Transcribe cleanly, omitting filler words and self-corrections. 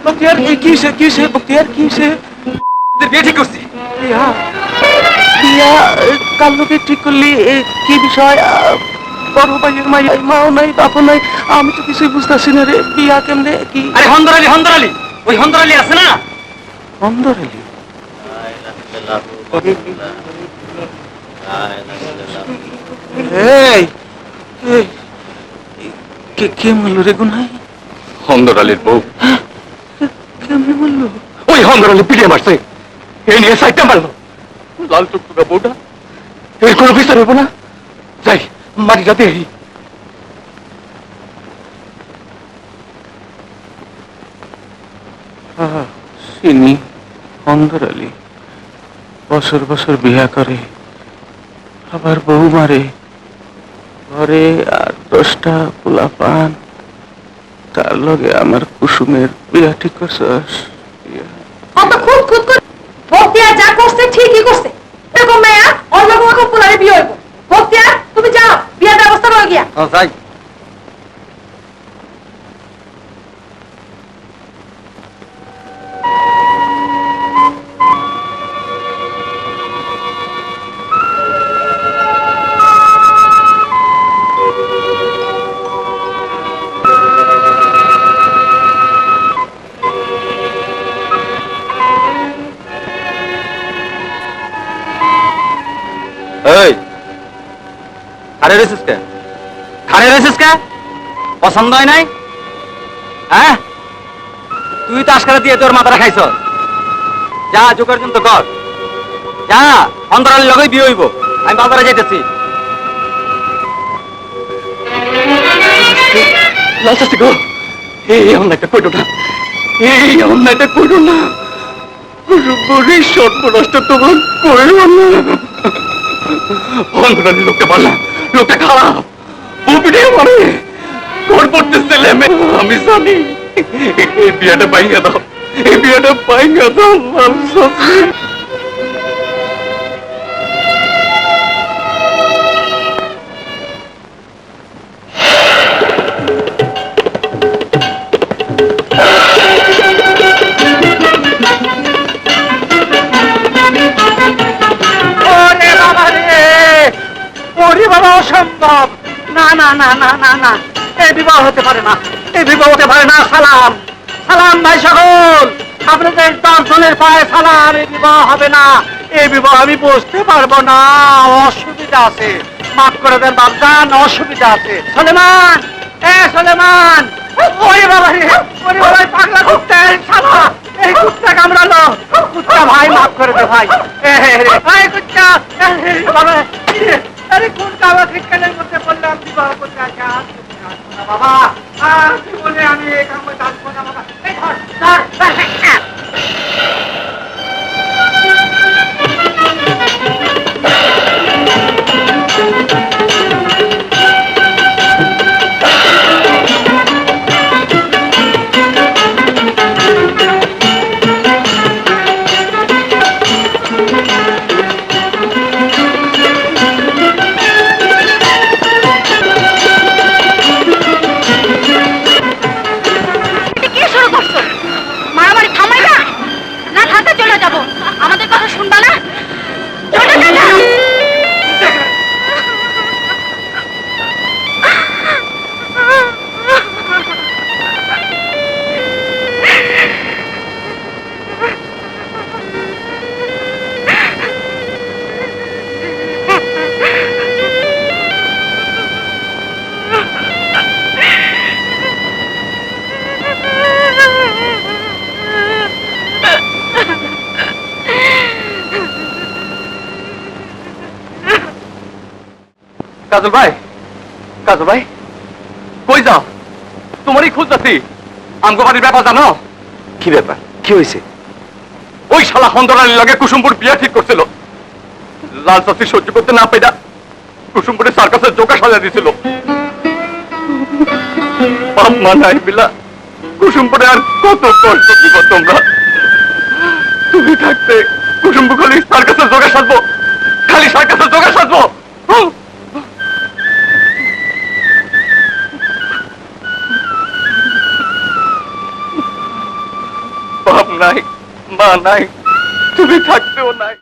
বক্তিয়ার কিসে বক্তিয়ার কিসে বিয়ে ঠিক করছি। বিয়া বিয়া কাল লোকে ঠিক করলি কি বিষয়? বড় ভাইয়ের মাও নাই বাপও নাই, আমি তো কিছুই বুঝতেছি না রে। বিয়া কেমনে কি? আরে হন্দর আলী ওই হন্দর আলী আছে না? অন্দর এলি এই কে মরল রে গুনাই? হন্দর আলীর বউ। কেমনে মরল? ওই হন্দর আলী পিটিয়ে মারছে, এই নিয়ে সাইডটা মারলো। লাল টুকটুকা বউটা, এর কোনো বিচার হইব না। যাই মাটিটা দিয়ে চিনি অন্দর আলী বছর বছর বিয়া করে, আবার বউ মারে, ঘরে আর 10টা পোলা পান। তার লগে আমার কুসুমের বিয়া ঠিক করছস? অত খুদ খুদ করে বক্তিয়ার যা করছে ঠিকই করছে। এরকম মেয়া অন্য কোনো পোলারে বিয়ে হইব। বক্তিয়ার তুমি যাও, বিয়ের ব্যবস্থা হয়ে গিয়া। যাই। পছন্দ হয় নাই? হ্যাঁ, তুই তো আজকাল দিয়ে তোর মাথাটা খাইছ। যা জোগাড় তো কর, যা অন্তরালের লগেই বিয়ে হইব। আমি বাজারে যাইতেছি। এই অন্যায়টা করো না, এই অন্যায়টা করো না। সর্বনষ্ট তোমার করো না। অন্তরালের লোকটা পারলাম, লোকটা খারাপ, বুপিটে মারে, ঘর পড়তে ছেলে মেয়ে। আমি জানি এই বিয়েটা পাইঙ্গা দাও, এই বিয়েটা পাইঙ্গা দাও। বাবা অসম্ভব, না না না না না না, এই বিবাহ হতে পারে না, এই বিবাহ হতে পারে না। সালাম সালাম ভাই সকল, আপনাদের 10 জনের পায়ে সালাম। এই বিবাহ হবে না, এই বিবাহ আমি বসতে পারবো না, অসুবিধা আছে। মাফ করে দেন বাবজান, অসুবিধা আছে। সলেমান, সলেমান, ওরে বাবা রে, ওরে বাবা, পাগলা কুত্তা, শালা এই কুত্তা কামড়ালো। কুত্তা ভাই মাফ করে দে ভাই। কুত্তা বাবা, আরে কোন কাবা খিটকানের মধ্যে পড়লাম? বিবাহ করতে আসা বাবা, জীবনে আমি এই কাম জানবো না বাবা। কাজল ভাই, কাজল ভাই, কই যাও? তোমারই খোঁজ যাচ্ছি। আমগো বাড়ির ব্যাপার জানো? কি ব্যাপার, কি হয়েছে? ওই শালা হন্দরালির লাগে কুসুমপুর বিয়া ঠিক করছিল। লাল চাষি সহ্য করতে না পেরা কুসুমপুরে সার্কাসের জোকা সাজা দিছিল। বাপ মা নাই বিলা কুসুমপুরে আর কত কষ্ট দিব তোমরা। তুমি থাকতে কুসুমপুর খালি সার্কাসের জোকা সাজবো, খালি সার্কাসের জোকা সাজবো। বাপ নাই, মা নাই, তুমি থাকতেও নাই।